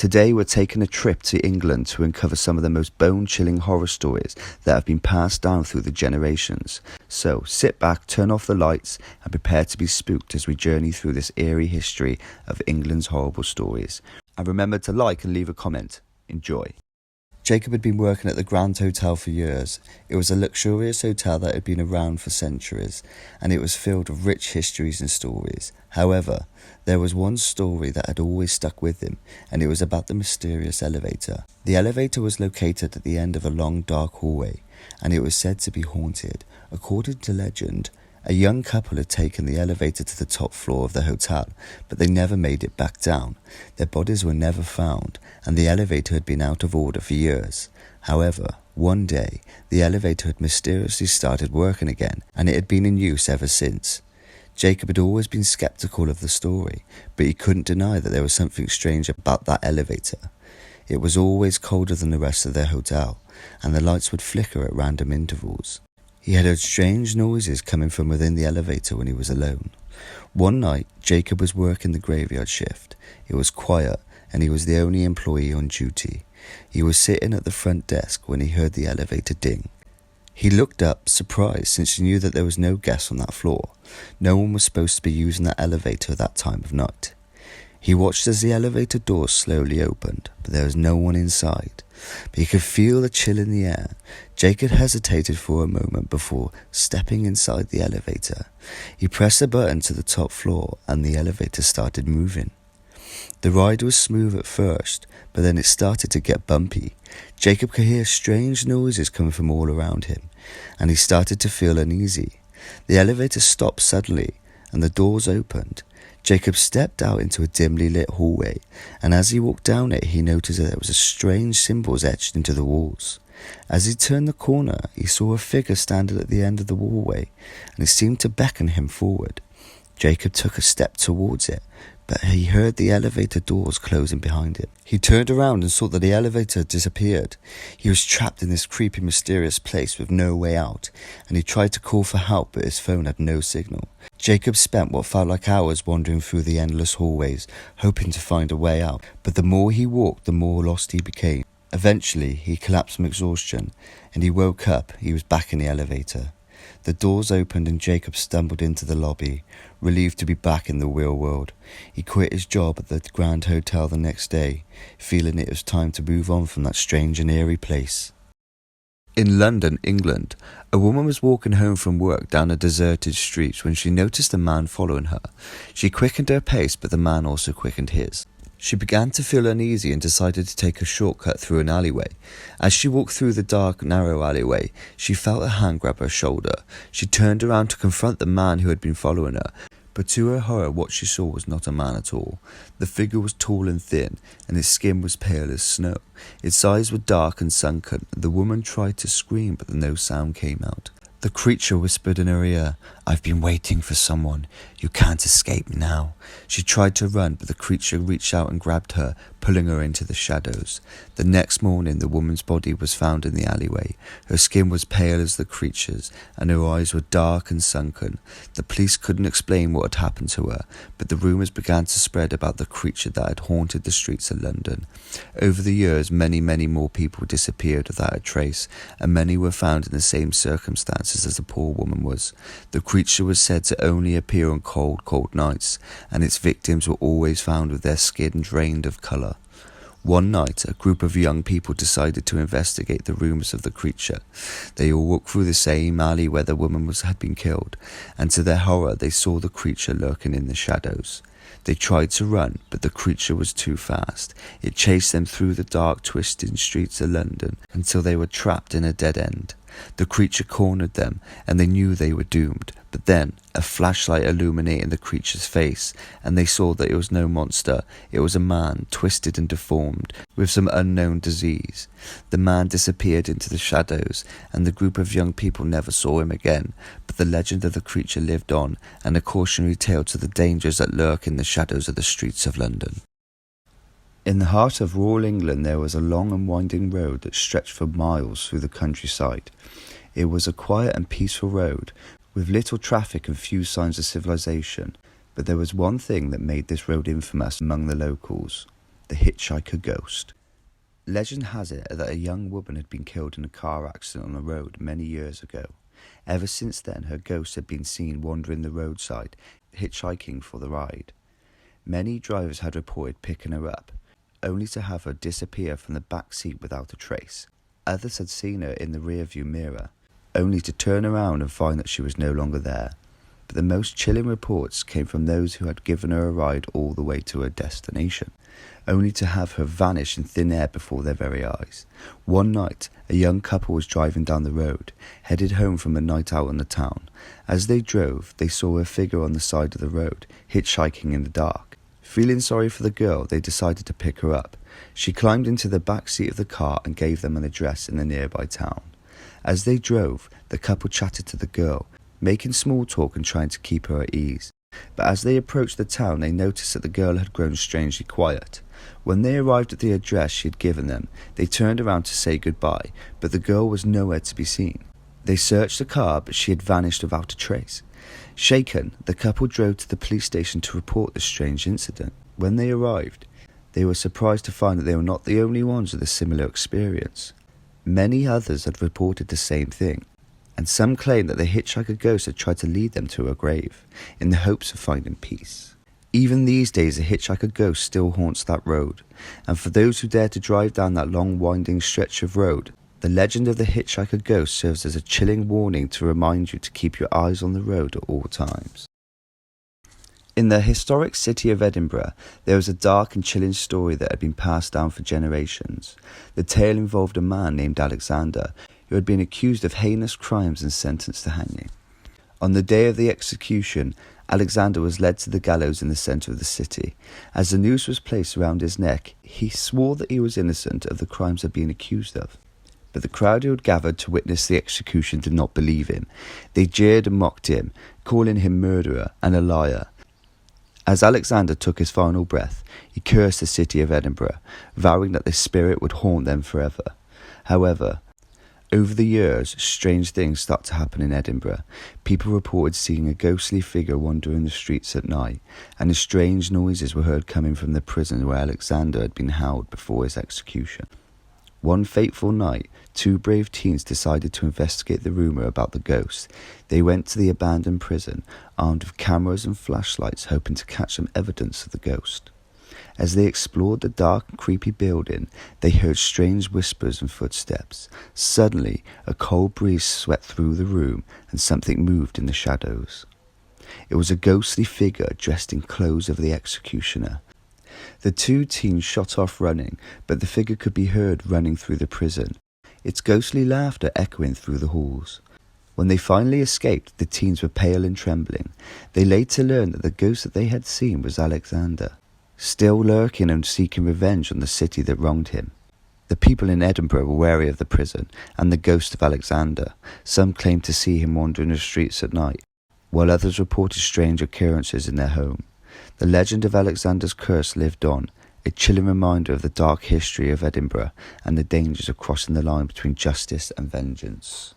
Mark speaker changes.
Speaker 1: Today we're taking a trip to England to uncover some of the most bone-chilling horror stories that have been passed down through the generations. So sit back, turn off the lights and prepare to be spooked as we journey through this eerie history of England's horrible stories. And remember to like and leave a comment. Enjoy. Jacob had been working at the Grand Hotel for years. It was a luxurious hotel that had been around for centuries, and it was filled with rich histories and stories. However, there was one story that had always stuck with him, and it was about the mysterious elevator. The elevator was located at the end of a long dark hallway, and it was said to be haunted. According to legend, a young couple had taken the elevator to the top floor of the hotel, but they never made it back down. Their bodies were never found, and the elevator had been out of order for years. However, one day, the elevator had mysteriously started working again, and it had been in use ever since. Jacob had always been skeptical of the story, but he couldn't deny that there was something strange about that elevator. It was always colder than the rest of their hotel, and the lights would flicker at random intervals. He had heard strange noises coming from within the elevator when he was alone. One night, Jacob was working the graveyard shift. It was quiet, and he was the only employee on duty. He was sitting at the front desk when he heard the elevator ding. He looked up, surprised, since he knew that there was no guests on that floor. No one was supposed to be using that elevator at that time of night. He watched as the elevator doors slowly opened, but there was no one inside. But he could feel the chill in the air. Jacob hesitated for a moment before stepping inside the elevator. He pressed a button to the top floor and the elevator started moving. The ride was smooth at first, but then it started to get bumpy. Jacob could hear strange noises coming from all around him, and he started to feel uneasy. The elevator stopped suddenly, and the doors opened. Jacob stepped out into a dimly lit hallway, and as he walked down it, he noticed that there was strange symbols etched into the walls. As he turned the corner, he saw a figure standing at the end of the hallway, and it seemed to beckon him forward. Jacob took a step towards it, but he heard the elevator doors closing behind him. He turned around and saw that the elevator had disappeared. He was trapped in this creepy, mysterious place with no way out, and he tried to call for help, but his phone had no signal. Jacob spent what felt like hours wandering through the endless hallways, hoping to find a way out, but the more he walked, the more lost he became. Eventually, he collapsed from exhaustion, and he woke up. He was back in the elevator. The doors opened and Jacob stumbled into the lobby, relieved to be back in the real world. He quit his job at the Grand Hotel the next day, feeling it was time to move on from that strange and eerie place. In London, England, a woman was walking home from work down a deserted street when she noticed a man following her. She quickened her pace, but the man also quickened his. She began to feel uneasy and decided to take a shortcut through an alleyway. As she walked through the dark, narrow alleyway, she felt a hand grab her shoulder. She turned around to confront the man who had been following her, but to her horror, what she saw was not a man at all. The figure was tall and thin, and his skin was pale as snow. Its eyes were dark and sunken. The woman tried to scream, but no sound came out. The creature whispered in her ear, "I've been waiting for someone. You can't escape now." She tried to run, but the creature reached out and grabbed her, pulling her into the shadows. The next morning, the woman's body was found in the alleyway. Her skin was pale as the creature's, and her eyes were dark and sunken. The police couldn't explain what had happened to her, but the rumours began to spread about the creature that had haunted the streets of London. Over the years, many more people disappeared without a trace, and many were found in the same circumstances as the poor woman was. The creature was said to only appear on cold nights, and its victims were always found with their skin drained of colour. One night, a group of young people decided to investigate the rumours of the creature. They all walked through the same alley where the woman had been killed, and to their horror, they saw the creature lurking in the shadows. They tried to run, but the creature was too fast. It chased them through the dark, twisting streets of London until they were trapped in a dead end. The creature cornered them, and they knew they were doomed. But then, a flashlight illuminated the creature's face, and they saw that it was no monster. It was a man, twisted and deformed, with some unknown disease. The man disappeared into the shadows, and the group of young people never saw him again. But the legend of the creature lived on, and a cautionary tale to the dangers that lurk in the shadows of the streets of London. In the heart of rural England, there was a long and winding road that stretched for miles through the countryside. It was a quiet and peaceful road, with little traffic and few signs of civilization. But there was one thing that made this road infamous among the locals. the hitchhiker ghost. Legend has it that a young woman had been killed in a car accident on the road many years ago. Ever since then, her ghost had been seen wandering the roadside, hitchhiking for the ride. Many drivers had reported picking her up, only to have her disappear from the back seat without a trace. Others had seen her in the rearview mirror, only to turn around and find that she was no longer there. But the most chilling reports came from those who had given her a ride all the way to her destination, only to have her vanish in thin air before their very eyes. One night, a young couple was driving down the road, headed home from a night out in the town. As they drove, they saw a figure on the side of the road, hitchhiking in the dark. Feeling sorry for the girl, they decided to pick her up. She climbed into the back seat of the car and gave them an address in the nearby town. As they drove, the couple chatted to the girl, making small talk and trying to keep her at ease. But as they approached the town, they noticed that the girl had grown strangely quiet. When they arrived at the address she had given them, they turned around to say goodbye, but the girl was nowhere to be seen. They searched the car, but she had vanished without a trace. Shaken, the couple drove to the police station to report the strange incident. When they arrived, they were surprised to find that they were not the only ones with a similar experience. Many others had reported the same thing, and some claimed that the hitchhiker ghost had tried to lead them to her grave, in the hopes of finding peace. Even these days, the hitchhiker ghost still haunts that road, and for those who dare to drive down that long winding stretch of road, the legend of the hitchhiker ghost serves as a chilling warning to remind you to keep your eyes on the road at all times. In the historic city of Edinburgh, there was a dark and chilling story that had been passed down for generations. The tale involved a man named Alexander, who had been accused of heinous crimes and sentenced to hanging. On the day of the execution, Alexander was led to the gallows in the centre of the city. As the noose was placed around his neck, he swore that he was innocent of the crimes he had been accused of. But the crowd who had gathered to witness the execution did not believe him. They jeered and mocked him, calling him murderer and a liar. As Alexander took his final breath, he cursed the city of Edinburgh, vowing that the spirit would haunt them forever. However, over the years, strange things started to happen in Edinburgh. People reported seeing a ghostly figure wandering the streets at night, and strange noises were heard coming from the prison where Alexander had been held before his execution. One fateful night, two brave teens decided to investigate the rumour about the ghost. They went to the abandoned prison, armed with cameras and flashlights, hoping to catch some evidence of the ghost. As they explored the dark and creepy building, they heard strange whispers and footsteps. Suddenly, a cold breeze swept through the room, and something moved in the shadows. It was a ghostly figure dressed in clothes of the executioner. The two teens shot off running, but the figure could be heard running through the prison, its ghostly laughter echoing through the halls. When they finally escaped, the teens were pale and trembling. They later learned that the ghost that they had seen was Alexander, still lurking and seeking revenge on the city that wronged him. The people in Edinburgh were wary of the prison and the ghost of Alexander. Some claimed to see him wandering the streets at night, while others reported strange occurrences in their home. The legend of Alexander's curse lived on, a chilling reminder of the dark history of Edinburgh and the dangers of crossing the line between justice and vengeance.